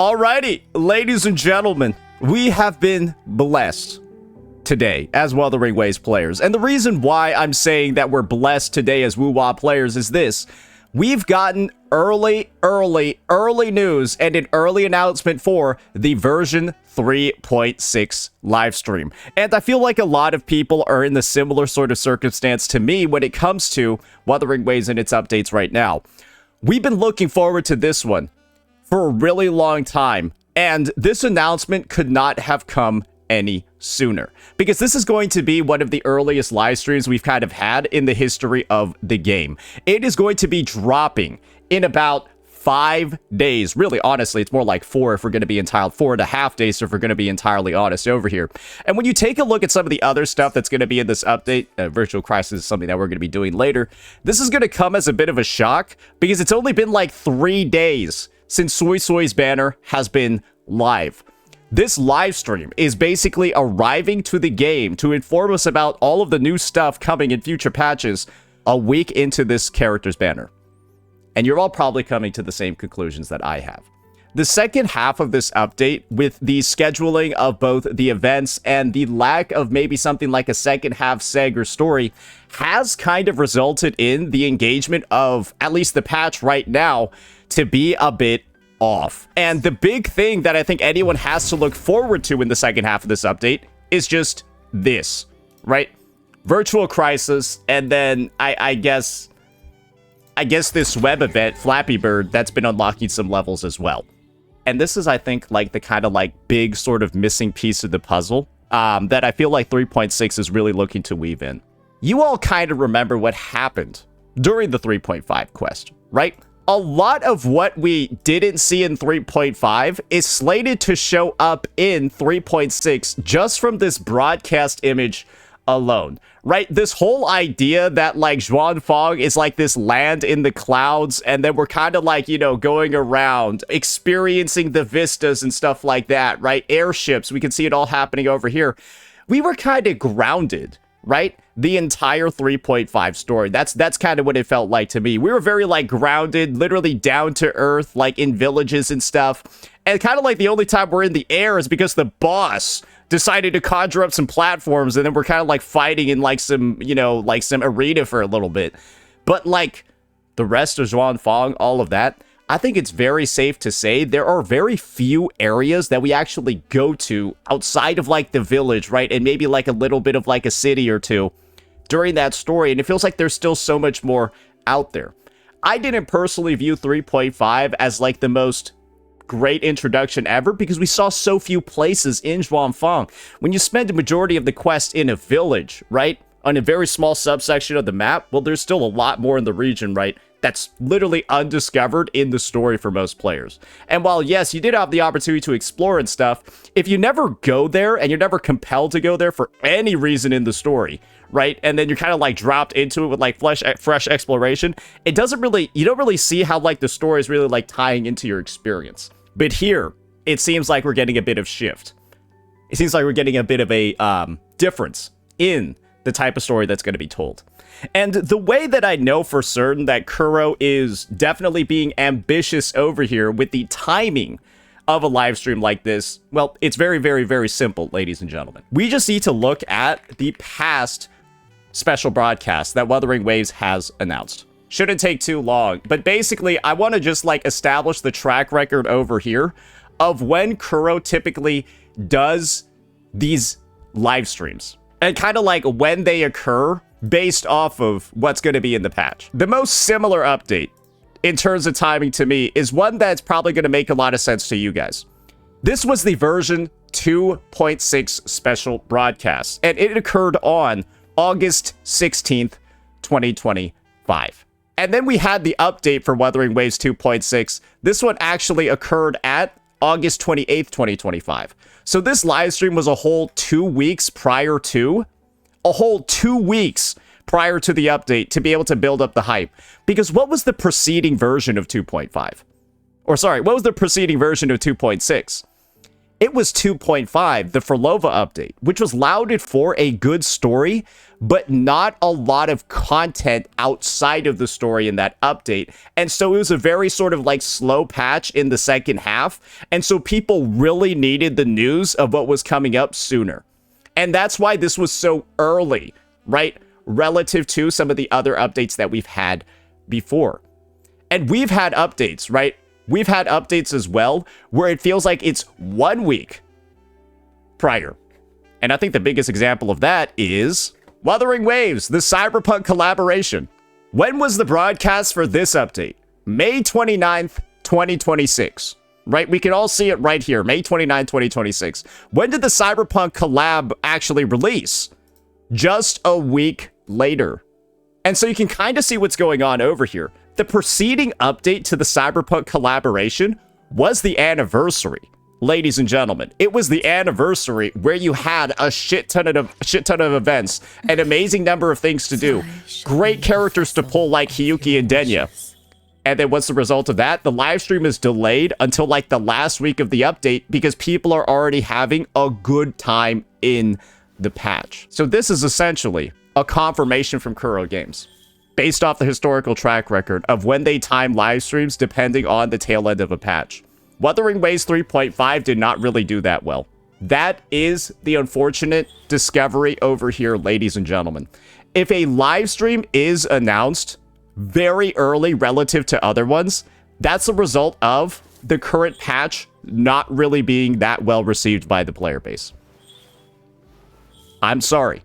Alrighty, ladies and gentlemen, we have been blessed today as Wuthering Waves players. And the reason why I'm saying that we're blessed today as Woo-Wah players is this. We've gotten early news and an early announcement for the version 3.6 livestream. And I feel like a lot of people are in the similar sort of circumstance to me when it comes to Wuthering Waves and its updates right now. We've been looking forward to this one for a really long time, and this announcement could not have come any sooner, because this is going to be one of the earliest live streams we've kind of had in the history of the game. It is going to be dropping in about 5 days. Really, honestly, it's more like 4 if we're going to be entirely 4.5 days if we're going to be entirely honest over here. And when you take a look at some of the other stuff that's going to be in this update, Virtual Crisis is something that we're going to be doing later. This is going to come as a bit of a shock because it's only been like 3 days since Soy Soy's banner has been live. This live stream is basically arriving to the game to inform us about all of the new stuff coming in future patches a week into this character's banner. And you're all probably coming to the same conclusions that I have. The second half of this update, with the scheduling of both the events and the lack of maybe something like a second half seg or story, has kind of resulted in the engagement of at least the patch right now to be a bit off. And the big thing that I think anyone has to look forward to in the second half of this update is just this, right? Virtual Crisis, and then I guess this web event, Flappy Bird, that's been unlocking some levels as well. And this is, I think, like the kind of like big sort of missing piece of the puzzle that I feel like 3.6 is really looking to weave in. You all kind of remember what happened during the 3.5 quest, right? A lot of what we didn't see in 3.5 is slated to show up in 3.6 just from this broadcast image alone, right? This whole idea that like Zhuangfang is like this land in the clouds, and then we're kind of like, you know, going around experiencing the vistas and stuff like that, right? Airships, we can see it all happening over here. We were kind of grounded, right? The entire 3.5 story. That's kind of what it felt like to me. We were very like grounded, literally down to earth, like in villages and stuff. And kind of like the only time we're in the air is because the boss decided to conjure up some platforms, and then we're kind of like fighting in like some, you know, like some arena for a little bit. But like the rest of Zhuangfang, all of that, I think it's very safe to say there are very few areas that we actually go to outside of like the village, right? And maybe like a little bit of like a city or two during that story. And it feels like there's still so much more out there. I didn't personally view 3.5 as like the most great introduction ever because we saw so few places in Zhuangfang. When you spend the majority of the quest in a village, right? On a very small subsection of the map, well, there's still a lot more in the region, right? That's literally undiscovered in the story for most players. And while, yes, you did have the opportunity to explore and stuff, if you never go there and you're never compelled to go there for any reason in the story, right? And then you're kind of like dropped into it with like fresh exploration, it doesn't really, you don't really see how like the story is really like tying into your experience. But here, it seems like we're getting a bit of shift. It seems like we're getting a bit of a difference in the type of story that's going to be told. And the way that I know for certain that Kuro is definitely being ambitious over here with the timing of a live stream like this, well, it's very simple, ladies and gentlemen. We just need to look at the past special broadcasts that Wuthering Waves has announced. Shouldn't take too long, but basically, I want to just like establish the track record over here of when Kuro typically does these live streams, and kind of like when they occur based off of what's going to be in the patch. The most similar update in terms of timing to me is one that's probably going to make a lot of sense to you guys. This was the version 2.6 special broadcast, and it occurred on August 16th, 2025. And then we had the update for Wuthering Waves 2.6. This one actually occurred at August 28th, 2025. So this live stream was a whole 2 weeks prior to the update to be able to build up the hype. Because what was the preceding version of 2.5? Or sorry, what was the preceding version of 2.6? It was 2.5, the Furlova update, which was lauded for a good story, but not a lot of content outside of the story in that update. And so it was a very sort of like slow patch in the second half. And so people really needed the news of what was coming up sooner. And that's why this was so early, right? Relative to some of the other updates that we've had before. And we've had updates, right? We've had updates as well where it feels like it's 1 week prior. And I think the biggest example of that is Wuthering Waves, the Cyberpunk collaboration. When was the broadcast for this update? May 29th, 2026. Right? We can all see it right here. May 29th, 2026. When did the Cyberpunk collab actually release? Just a week later. And so you can kind of see what's going on over here. The preceding update to the Cyberpunk collaboration was the anniversary. Ladies and gentlemen, it was the anniversary where you had a shit ton of events, an amazing number of things to do, great characters to pull like Hiyuki and Denya. And then what's the result of that? The live stream is delayed until like the last week of the update because people are already having a good time in the patch. So this is essentially a confirmation from Kuro Games based off the historical track record of when they time live streams depending on the tail end of a patch. Wuthering Waves 3.5 did not really do that well. That is the unfortunate discovery over here, ladies and gentlemen. If a live stream is announced very early relative to other ones, that's a result of the current patch not really being that well received by the player base. I'm sorry.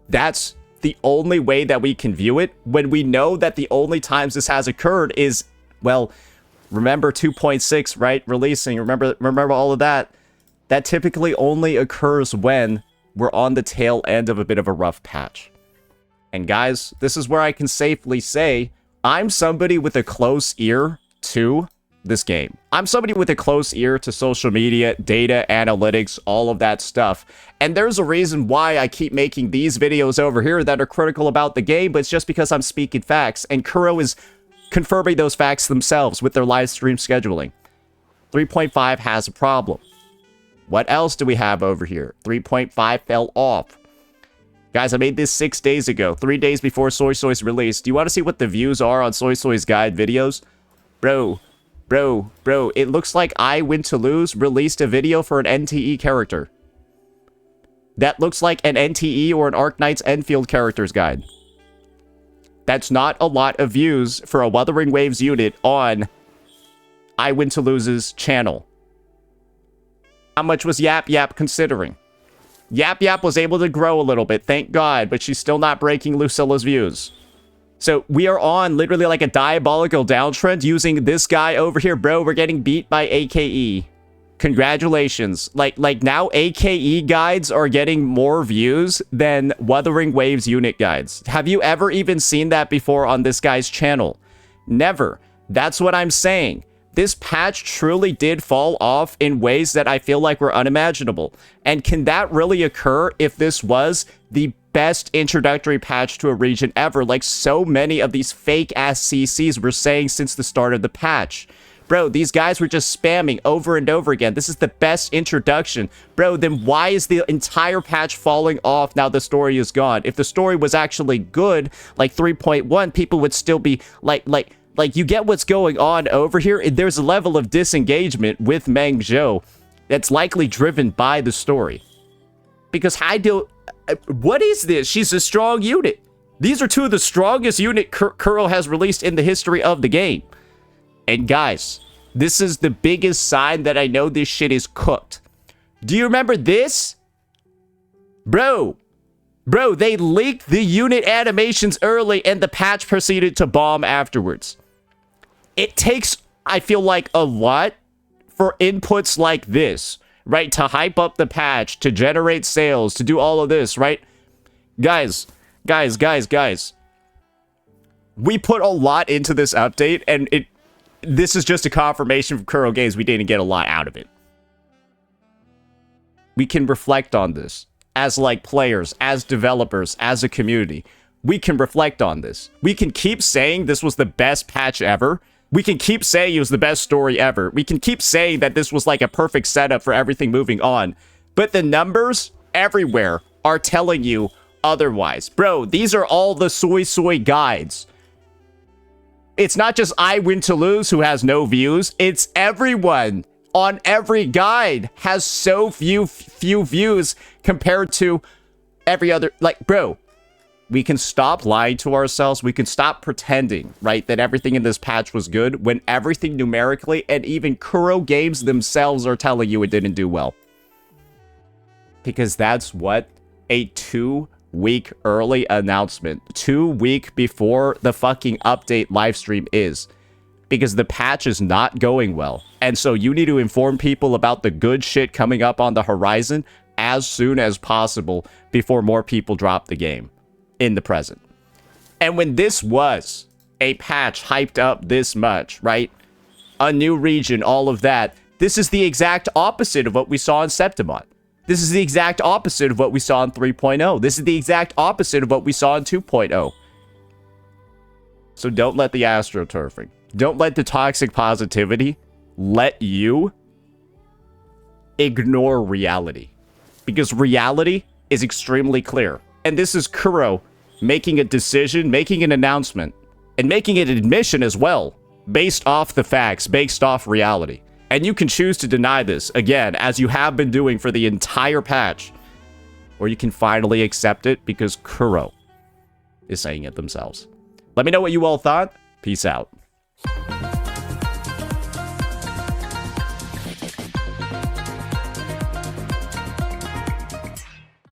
That's the only way that we can view it when we know that the only times this has occurred is, well, remember 2.6, right? Releasing, remember all of that. That typically only occurs when we're on the tail end of a bit of a rough patch. And guys, this is where I can safely say I'm somebody with a close ear to this game. I'm somebody with a close ear to social media, data, analytics, all of that stuff. And there's a reason why I keep making these videos over here that are critical about the game, but it's just because I'm speaking facts. And Kuro is confirming those facts themselves with their live stream scheduling. 3.5 has a problem. What else do we have over here? 3.5 fell off. Guys, I made this 6 days ago, 3 days before Soy Soy's release. Do you want to see what the views are on Soy Soy's guide videos? Bro, it looks like I Win to Lose released a video for an NTE character. That looks like an NTE or an Arknight's Enfield character's guide. That's not a lot of views for a Wuthering Waves unit on I Win to Lose's channel. How much was Yap Yap considering? Yap Yap was able to grow a little bit, thank God, but she's still not breaking Lucilla's views. So we are on literally like a diabolical downtrend using this guy over here. Bro, we're getting beat by AKE. Congratulations. Like now AKE guides are getting more views than Wuthering Waves unit guides. Have you ever even seen that before on this guy's channel? Never. That's what I'm saying. This patch truly did fall off in ways that I feel like were unimaginable. And can that really occur if this was the best introductory patch to a region ever, like so many of these fake-ass CCs were saying since the start of the patch? Bro, these guys were just spamming over and over again. This is the best introduction. Bro, then why is the entire patch falling off now the story is gone? If the story was actually good, like 3.1, people would still be like, you get what's going on over here? There's a level of disengagement with Meng Zhou that's likely driven by the story. Because what is this? She's a strong unit. These are two of the strongest unit Kuro has released in the history of the game. And guys, this is the biggest sign that I know this shit is cooked. Do you remember this? Bro, they leaked the unit animations early and the patch proceeded to bomb afterwards. It takes, I feel like, a lot for inputs like this, right? To hype up the patch, to generate sales, to do all of this, right? Guys. We put a lot into this update, and this is just a confirmation from Kuro Games we didn't get a lot out of it. We can reflect on this as like players, as developers, as a community. We can reflect on this. We can keep saying this was the best patch ever. We can keep saying it was the best story ever. We can keep saying that this was like a perfect setup for everything moving on. But the numbers everywhere are telling you otherwise. Bro, these are all the soy guides. It's not just I Win to Lose who has no views. It's everyone on every guide has so few views compared to every other. Like, bro, we can stop lying to ourselves. We can stop pretending, right, that everything in this patch was good when everything numerically and even Kuro Games themselves are telling you it didn't do well. Because that's what a 2-week early announcement, 2 week before the fucking update livestream is. Because the patch is not going well. And so you need to inform people about the good shit coming up on the horizon as soon as possible before more people drop the game in the present. And when this was a patch hyped up this much, right? A new region, all of that. This is the exact opposite of what we saw in Septimon. This is the exact opposite of what we saw in 3.0. This is the exact opposite of what we saw in 2.0. So don't let the astroturfing, don't let the toxic positivity let you ignore reality. Because reality is extremely clear. And this is Kuro making a decision, making an announcement, and making an admission as well, based off the facts, based off reality. And you can choose to deny this, again, as you have been doing for the entire patch. Or you can finally accept it because Kuro is saying it themselves. Let me know what you all thought. Peace out.